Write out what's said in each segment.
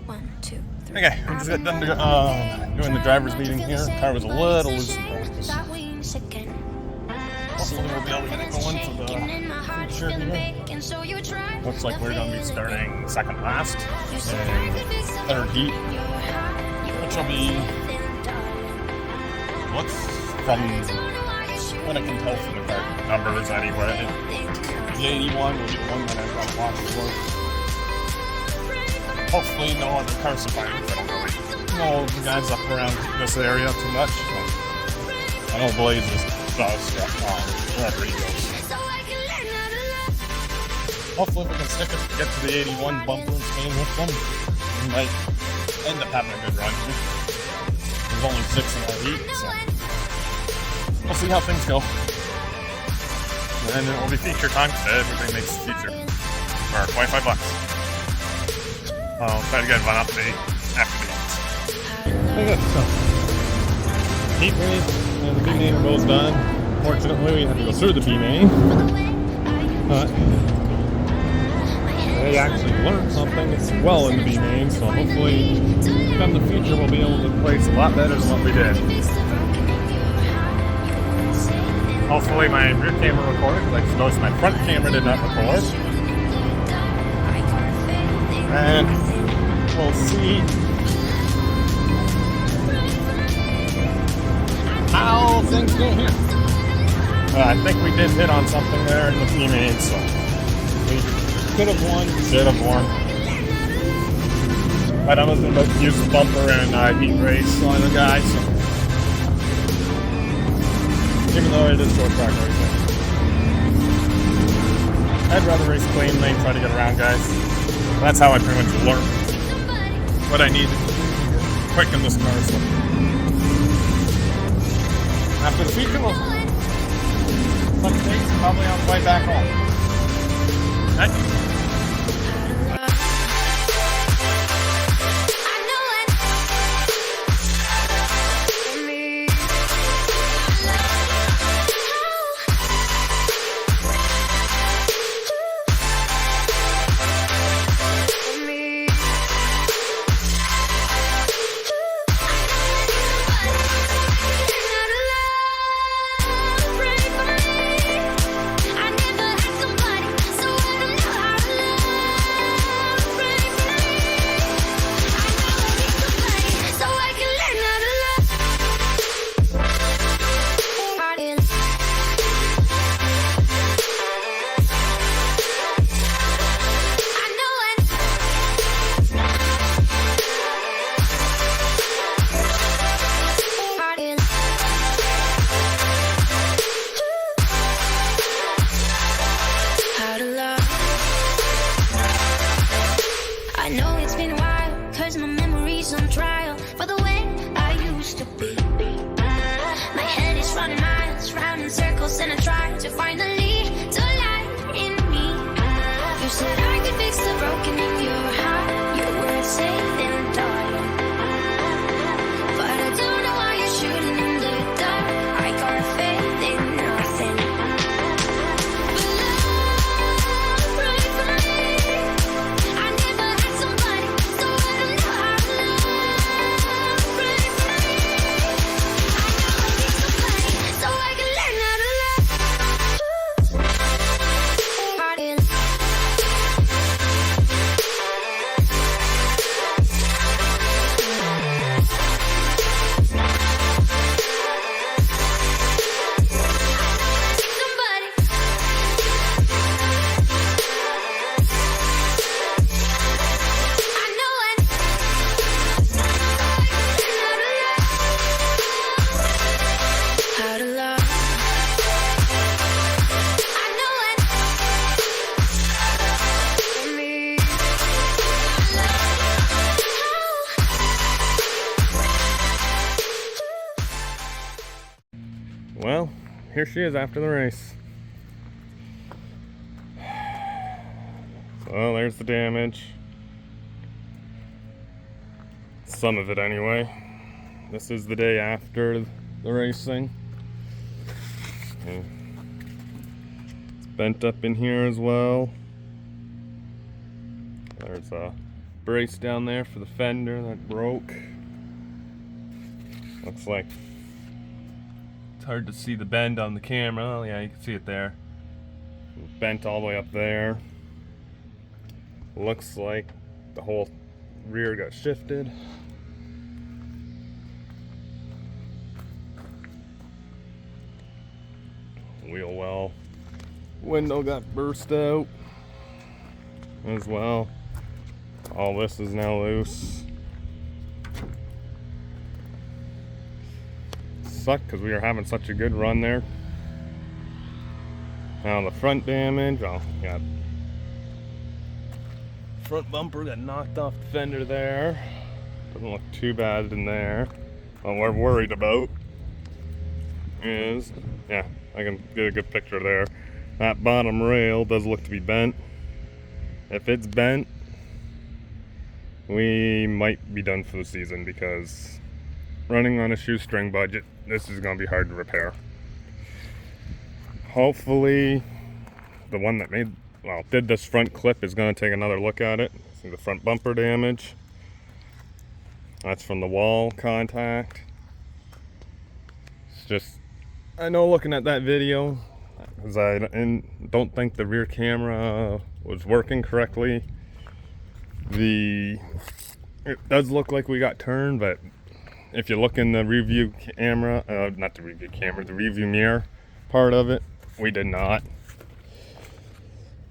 Okay, I just got done doing the driver's meeting here. The car was a little loose in practice. Hopefully we'll be able to get it going for the future here. Looks like we're going to be starting second last and third heat, which will be, looks from what I can tell from the car numbers anyway. The 81 will be the one that I've got to watch for. Hopefully no other car suppliers. I don't really know the guys up around this area too much. So I know Blaze is wherever he goes. Hopefully we can stick it to get to the 81 bumper and stay with them. We might end up having a good run here. There's only 6 in our heat, so we'll see how things go. And it will be feature time because everything makes a feature for $25. I'll try to get one update after the end. Okay, so heat race and the B main are both done. Fortunately, we have to go through the B main, but they actually learned something as well in the B main. So hopefully, come the future, we'll be able to place a lot better than what we did. Hopefully, my rear camera recorded because I just noticed my front camera did not record. And we'll see how things go here. I think we did hit on something there in the B main, so we could have won, should have won. But I was about to use the bumper and heat race on the guy, so even though it is short track racing, I'd rather race clean lane, try to get around guys. That's how I pretty much learn what I need quick in this car. So after the feature, we'll touch base probably on the way back home. Okay? I know it's been a while, cause my memory's on trial for the way I used to be. My head is running miles, round in circles, and I try to find the lead to light in me. You said I could fix the broken in your heart. You were safe and dying, but I don't know why you're shooting in the dark. I got faith in nothing. Well, here she is after the race. So there's the damage. Some of it anyway. This is the day after the racing. Okay. It's bent up in here as well. There's brace down there for the fender that broke. Looks like it's hard to see the bend on the camera. Oh, yeah, you can see it there. Bent all the way up there. Looks like the whole rear got shifted. Wheel well. Window got burst out as well. All this is now loose. Sucked because we were having such a good run there. Now the front damage, oh, got front bumper got knocked off the fender there. Doesn't look too bad in there. What we're worried about is, yeah, I can get a good picture there. That bottom rail does look to be bent. If it's bent, we might be done for the season, because running on a shoestring budget, this is going to be hard to repair. Hopefully, the one that did this front clip is going to take another look at it. See the front bumper damage. That's from the wall contact. It's just, I know looking at that video, because I don't think the rear camera was working correctly. It does look like we got turned, but if you look in the review camera, not the review camera, the review mirror part of it, we did not.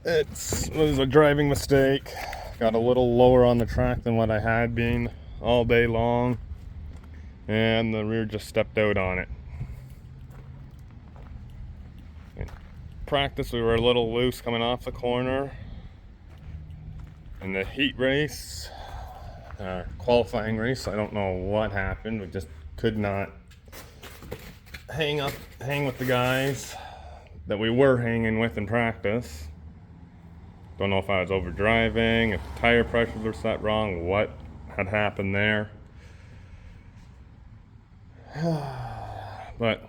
It was a driving mistake. Got a little lower on the track than what I had been all day long, and the rear just stepped out on it. In practice, we were a little loose coming off the corner. In the heat race, qualifying race, I don't know what happened. We just could not hang with the guys that we were hanging with in practice. Don't know if I was over driving, if the tire pressures were set wrong, what had happened there. But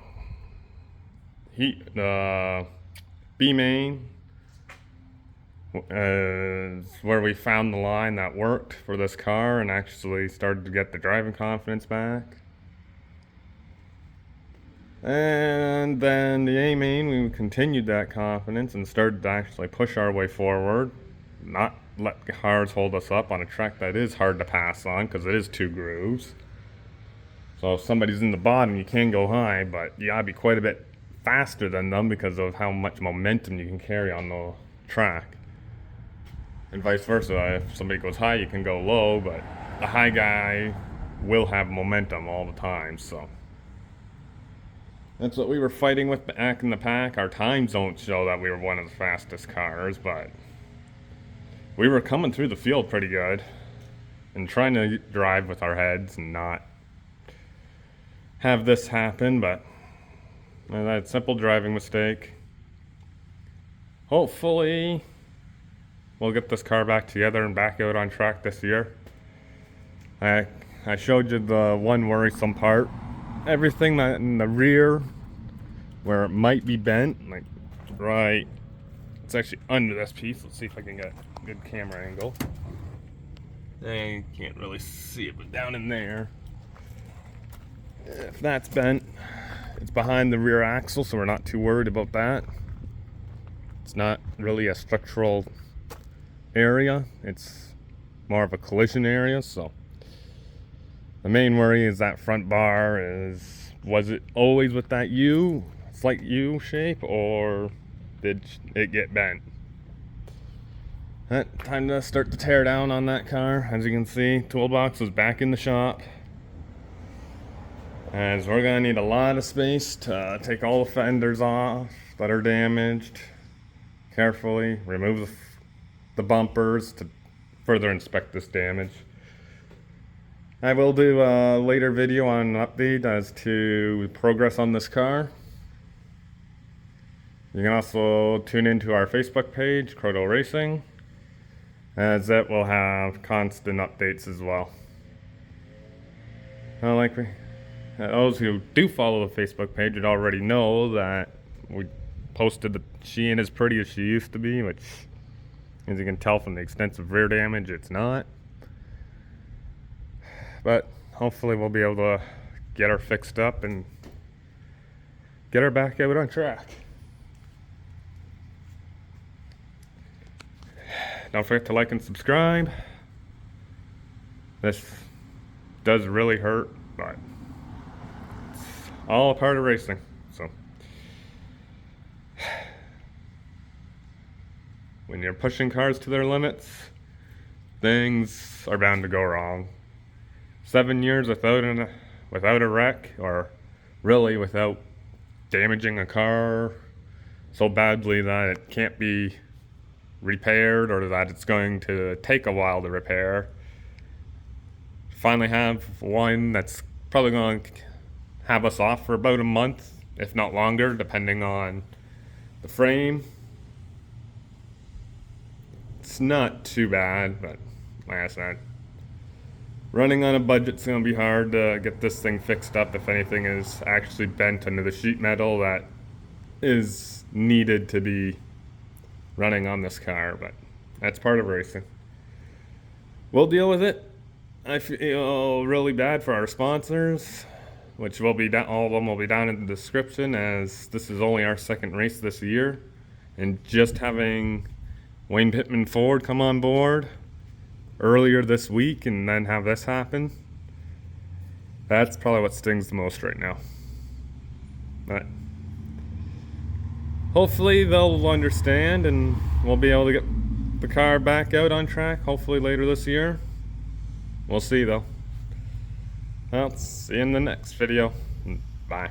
B main is where we found the line that worked for this car and actually started to get the driving confidence back. And then the A main, we continued that confidence and started to actually push our way forward, not let cars hold us up on a track that is hard to pass on because it is 2 grooves. So if somebody's in the bottom, you can go high, but you gotta be quite a bit faster than them because of how much momentum you can carry on the track. And vice versa, if somebody goes high, you can go low, but the high guy will have momentum all the time, so. That's what we were fighting with back in the pack. Our times don't show that we were one of the fastest cars, but we were coming through the field pretty good and trying to drive with our heads and not have this happen, but that simple driving mistake. Hopefully, we'll get this car back together and back out on track this year. I showed you the one worrisome part. Everything that in the rear where it might be bent, like right, it's actually under this piece. Let's see if I can get a good camera angle. I can't really see it, but down in there, if that's bent, it's behind the rear axle, so we're not too worried about that. It's not really a structural area, it's more of a collision area, so the main worry is that front bar was it always with that slight U shape, or did it get bent? Time to start the tear down on that car. As you can see, toolbox is back in the shop, as we're gonna need a lot of space to take all the fenders off that are damaged, carefully remove the bumpers to further inspect this damage. I will do a later video on an update as to progress on this car. You can also tune into our Facebook page, Croto Racing, as it will have constant updates as well. Those who do follow the Facebook page would already know that we posted that she ain't as pretty as she used to be, which, as you can tell from the extensive rear damage, it's not. But hopefully we'll be able to get her fixed up and get her back out on track. Don't forget to like and subscribe. This does really hurt, but it's all a part of racing. So when you're pushing cars to their limits, things are bound to go wrong. 7 years without a wreck, or really without damaging a car so badly that it can't be repaired, or that it's going to take a while to repair. Finally have one that's probably going to have us off for about a month, if not longer, depending on the frame. It's not too bad, but like I said, running on a budget's going to be hard to get this thing fixed up if anything is actually bent into the sheet metal that is needed to be running on this car, but that's part of racing. We'll deal with it. I feel really bad for our sponsors, which will be down, all of them will be down in the description, as this is only our second race this year, and just having Wayne Pittman Ford come on board earlier this week and then have this happen, that's probably what stings the most right now. But hopefully they'll understand and we'll be able to get the car back out on track, hopefully later this year. We'll see though. Well, see you in the next video. Bye.